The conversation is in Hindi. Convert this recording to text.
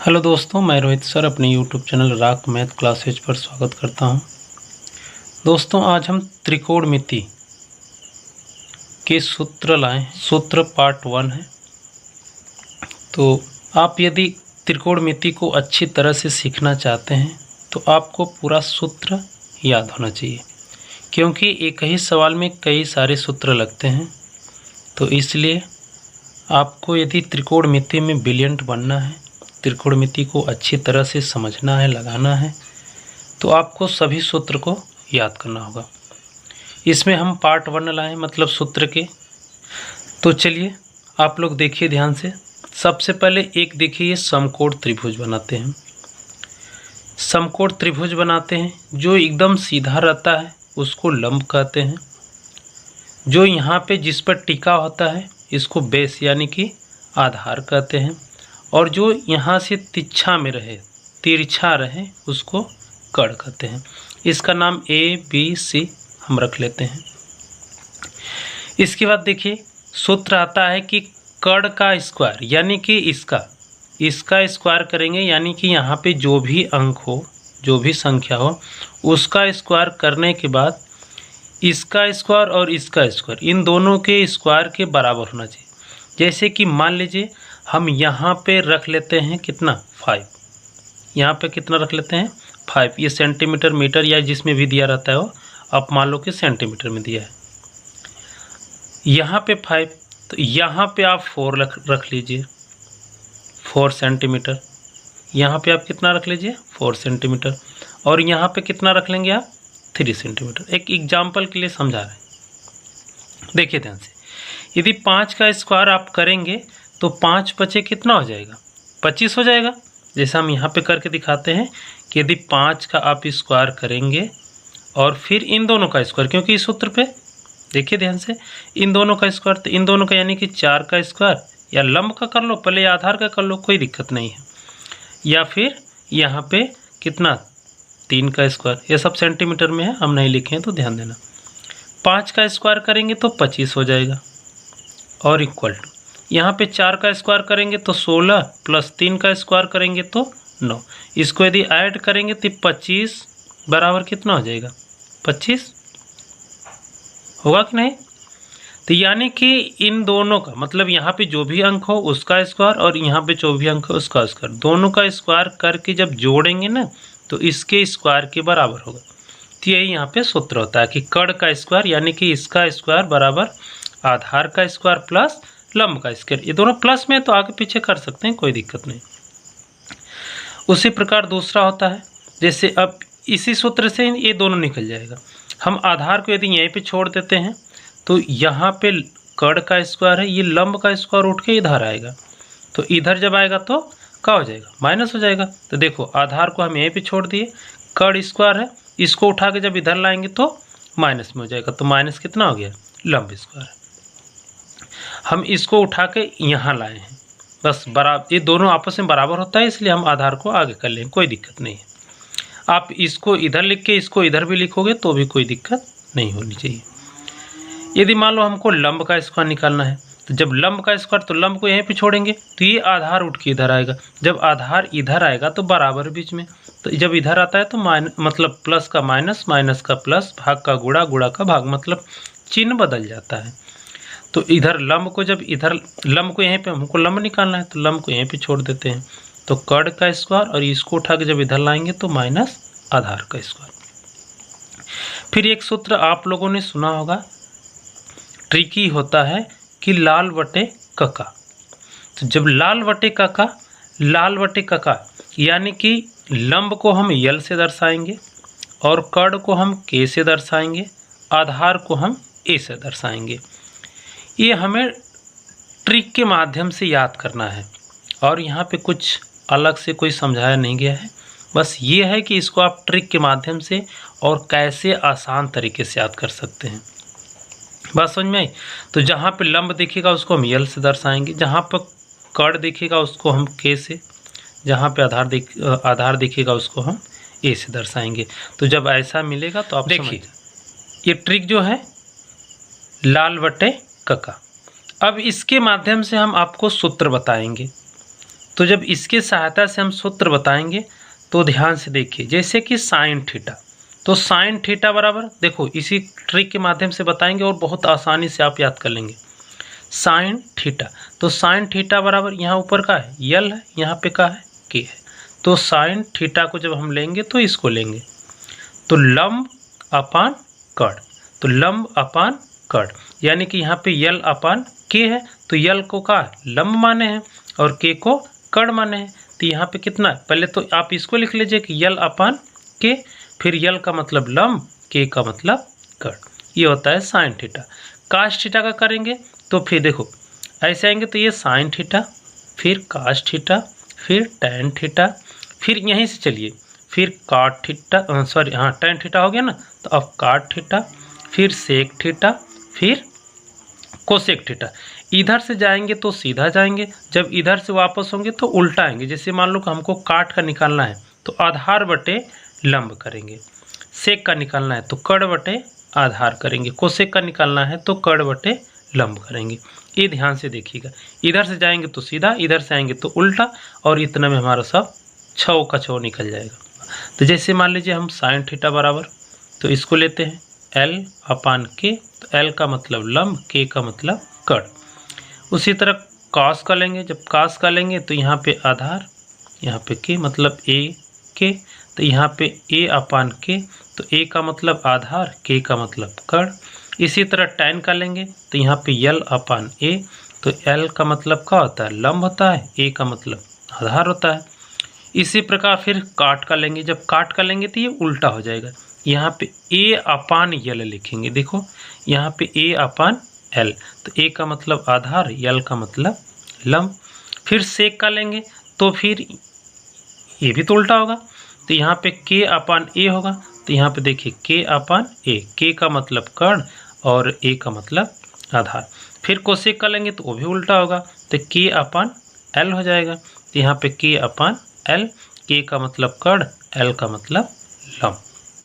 हेलो दोस्तों, मैं रोहित सर अपने YouTube channel rock math classes पर स्वागत करता हूं। दोस्तों, आज हम त्रिकोणमिति के सूत्र लाए। सूत्र पार्ट 1 है। तो आप यदि त्रिकोणमिति को अच्छी तरह से सीखना चाहते हैं तो आपको पूरा सूत्र याद होना चाहिए, क्योंकि एक ही सवाल में कई सारे सूत्र लगते हैं। तो इसलिए आपको यदि त्रिकोणमिति में ब्रिलियंट बनना है, त्रिकोणमिति को अच्छी तरह से समझना है, लगाना है, तो आपको सभी सूत्र को याद करना होगा। इसमें हम पार्ट 1 लाए, मतलब सूत्र के। तो चलिए आप लोग देखिए ध्यान से। सबसे पहले एक देखिए, ये समकोण त्रिभुज बनाते हैं। समकोण त्रिभुज बनाते हैं, जो एकदम सीधा रहता है उसको लंब कहते हैं। जो यहाँ पे जिस पर टिका होता है इसको बेस यानी कि आधार कहते हैं। और जो यहाँ से तिरछा में रहे, तिरछा रहे, उसको कड़ कहते हैं। इसका नाम ABC हम रख लेते हैं। इसके बाद देखिए सूत्र आता है कि कड़ का स्क्वायर यानी कि इसका स्क्वायर करेंगे, यानी कि यहाँ पे जो भी अंक हो, जो भी संख्या हो, उसका स्क्वायर करने के बाद इसका स्क्वायर और इसका स्क्वायर, इन दोनों के स्क्वायर के बराबर होना चाहिए। जैसे कि मान लीजिए हम यहाँ पे रख लेते हैं कितना, 5। यहाँ पे कितना रख लेते हैं, 5। ये सेंटीमीटर, मीटर या जिसमें भी दिया रहता है वो, आप मान लो कि सेंटीमीटर में दिया है। यहाँ पे 5, तो यहाँ पे आप 4 रख लीजिए, 4 सेंटीमीटर। यहाँ पे आप कितना रख लीजिए, 4 सेंटीमीटर। और यहाँ पे कितना रख लेंगे आप, 3 सेंटीमीटर। एक एग्जाम्पल के लिए समझा रहे हैं, देखिए ध्यान से। यदि 5 का स्क्वायर आप करेंगे तो 5 बचे कितना हो जाएगा, 25 हो जाएगा। जैसे हम यहाँ पे करके दिखाते हैं कि यदि 5 का आप स्क्वायर करेंगे और फिर इन दोनों का स्क्वायर, क्योंकि इस सूत्र पे देखिए ध्यान से, इन दोनों का स्क्वायर, तो इन दोनों का यानी कि 4 का स्क्वायर, या लंब का कर लो पहले या आधार का कर लो, कोई दिक्कत नहीं है। या फिर यहाँ पे कितना, 3 का स्क्वायर। ये सब सेंटीमीटर में है, हम नहीं लिखे हैं तो ध्यान देना। 5 का स्क्वायर करेंगे तो 25 हो जाएगा, और इक्वल टू यहाँ पे 4 का स्क्वायर करेंगे तो 16 प्लस 3 का स्क्वायर करेंगे तो 9। इसको यदि ऐड करेंगे तो 25 बराबर कितना हो जाएगा, 25 होगा कि नहीं। तो यानी कि इन दोनों का मतलब यहाँ पे जो भी अंक हो उसका स्क्वायर और यहाँ पे जो भी अंक हो उसका स्क्वायर, दोनों का स्क्वायर करके जब जोड़ेंगे ना तो इसके स्क्वायर के बराबर होगा। तो यही यहाँ पे सूत्र होता है कि कड़ का स्क्वायर यानी कि इसका स्क्वायर बराबर आधार का स्क्वायर प्लस लंब का स्क्वायर। ये दोनों प्लस में तो आगे पीछे कर सकते हैं, कोई दिक्कत नहीं। उसी प्रकार दूसरा होता है, जैसे अब इसी सूत्र से ये दोनों निकल जाएगा। हम आधार को यदि यहीं पे छोड़ देते हैं तो यहाँ पे कड़ का स्क्वायर है, ये लंब का स्क्वायर उठ के इधर आएगा, तो इधर जब आएगा तो क्या हो जाएगा, माइनस हो जाएगा। तो देखो आधार को हम यहीं पे छोड़ दिए, कड़ स्क्वायर है, इसको उठा के जब इधर लाएंगे तो माइनस में हो जाएगा, तो माइनस कितना हो गया, लंब स्क्वायर है। हम इसको उठा के यहाँ लाए हैं, बस बराबर, ये दोनों आपस में बराबर होता है, इसलिए हम आधार को आगे कर लेंगे, कोई दिक्कत नहीं है। आप इसको इधर लिख के इसको इधर भी लिखोगे तो भी कोई दिक्कत नहीं होनी चाहिए। यदि मान लो हमको लंब का स्क्वायर निकालना है, तो जब लंब का स्क्वायर, तो लंब को यहीं पे छोड़ेंगे तो ये आधार उठ के इधर आएगा। जब आधार इधर आएगा तो बराबर बीच में, तो जब इधर आता है तो मतलब प्लस का माइनस, माइनस का प्लस, भाग का गुणा, गुणा का भाग, मतलब चिन्ह बदल जाता है। तो इधर लंब को, जब इधर लंब को यहीं पे हमको लंब निकालना है तो लंब को यहीं पे छोड़ देते हैं, तो कड़ का स्क्वायर, और इसको उठा के जब इधर लाएंगे तो माइनस आधार का स्क्वायर। फिर एक सूत्र आप लोगों ने सुना होगा, ट्रिकी होता है कि लाल बटे कका। तो जब लाल बटे कका यानी कि लंब को हम यल से दर्शाएंगे और कड़ को हम के से दर्शाएंगे, आधार को हम ए से दर्शाएंगे। ये हमें ट्रिक के माध्यम से याद करना है, और यहाँ पे कुछ अलग से कोई समझाया नहीं गया है, बस ये है कि इसको आप ट्रिक के माध्यम से और कैसे आसान तरीके से याद कर सकते हैं। बात समझ में आई। तो जहाँ पे लंब दिखेगा उसको हम यल से दर्शाएंगे, जहाँ पर कड़ दिखेगा उसको हम के से, जहाँ पे आधार दिखेगा उसको हम ए से दर्शाएंगे। तो जब ऐसा मिलेगा तो आप देखिए, ये ट्रिक जो है लाल बटे कका। अब इसके माध्यम से हम आपको सूत्र बताएंगे। तो जब इसके सहायता से हम सूत्र बताएंगे तो ध्यान से देखिए, जैसे कि साइन थीटा, तो साइन थीटा बराबर, देखो इसी ट्रिक के माध्यम से बताएंगे और बहुत आसानी से आप याद कर लेंगे। साइन थीटा, तो साइन थीटा बराबर यहाँ ऊपर का है यल है, यहाँ पे का है के है, तो साइन थीटा को जब हम लेंगे तो इसको लेंगे, तो लंब अपान कड़, तो लंब अपान कड़, यानी कि यहाँ पे यल अपान के है, तो यल को का लंब माने हैं और के को कड़ माने हैं। तो यहाँ पे कितना है, पहले तो आप इसको लिख लीजिए कि यल अपान के, फिर यल का मतलब लंब, के का मतलब कड़, ये होता है साइन थीटा। काश थीटा का करेंगे तो फिर देखो ऐसे आएंगे, तो ये साइन थीटा, फिर काश थीटा, फिर टैन थीटा, फिर यहीं से चलिए फिर काट थीटा, टैन थीटा हो गया ना, तो अब काट थीटा, फिर सेक थीटा, फिर कोसेक थीटा। इधर से जाएंगे तो सीधा जाएंगे, जब इधर से वापस होंगे तो उल्टा आएंगे। जैसे मान लो कि हमको काट का निकालना है तो आधार बटे लंब करेंगे, सेक का निकालना है तो कड़ बटे आधार करेंगे, कोसेक का निकालना है तो कड़ बटे लंब करेंगे। ये ध्यान से देखिएगा, इधर से जाएंगे तो सीधा, इधर से आएंगे तो उल्टा, और इतना में हमारा सब छौ का छौ निकल जाएगा। तो जैसे मान लीजिए हम साइन थीटा बराबर, तो इसको लेते हैं एल अपान के, तो एल का मतलब लंब, के का मतलब कड़। उसी तरह कॉस का लेंगे, जब कॉस का लेंगे तो यहाँ पे आधार, यहाँ पे के मतलब ए के, तो यहाँ पे ए अपान के, तो ए का मतलब आधार, के का मतलब कड़। इसी तरह टैन का लेंगे तो यहाँ पे यल अपान ए, तो एल का मतलब क्या होता है लंब होता है, ए का मतलब आधार होता है। इसी प्रकार फिर काट का लेंगे, जब काट का लेंगे तो ये उल्टा हो जाएगा, यहाँ पे ए अपान यल लिखेंगे, देखो यहाँ पे ए अपान एल, तो ए का मतलब आधार, यल का मतलब लंब। फिर सेक का लेंगे तो फिर ये भी तो उल्टा होगा, तो यहाँ पे के अपान ए होगा, तो यहाँ पे देखिए के अपान ए, के का मतलब कर्ण और ए का मतलब आधार। फिर कोसेक का लेंगे तो वो भी उल्टा होगा, तो के अपान एल हो जाएगा, तो यहाँ पे के अपान एल, के का मतलब कर्ण, एल का मतलब लंब।